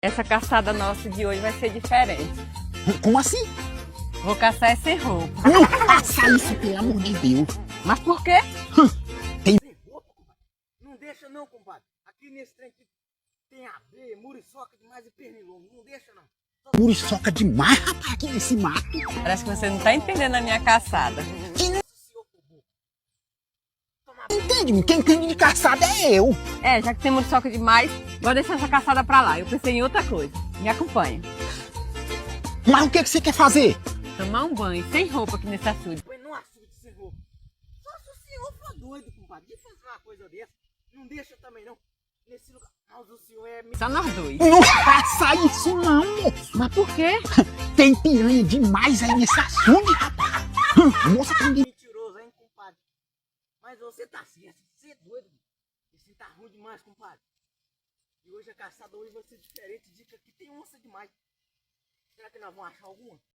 Essa caçada nossa de hoje vai ser diferente. Como assim? Vou caçar sem roupa. Não faça isso, pelo amor de Deus. Mas por quê? Sem roupa, compadre? Não deixa não, compadre. Aqui nesse trem aqui tem abelha, muriçoca demais e pernilongo. Não deixa não. Muriçoca demais, rapaz, aqui nesse mato. Parece que você não tá entendendo a minha caçada. Entende? Quem entende de caçada é eu. É, já que tem muriçoca demais, vou deixar essa caçada pra lá. Eu pensei em outra coisa. Me acompanha. Mas o que você quer fazer? Tomar um banho sem roupa aqui nesse açude. Põe no açude sem roupa. Só se o senhor for doido, compadre, de fazer uma coisa dessa. Não deixa também não. Nesse lugar. Mas o senhor é... Só nós dois. Não faça isso não, moço. Mas por quê? Tem piranha demais aí nesse açude, rapaz. Moça, tem de... Mentiroso, hein, compadre? Mas você tá certo. Você é doido. Esse tá ruim demais, compadre. E hoje a caçada hoje vai ser diferente. Dica que tem onça demais. Será que nós vamos achar alguma?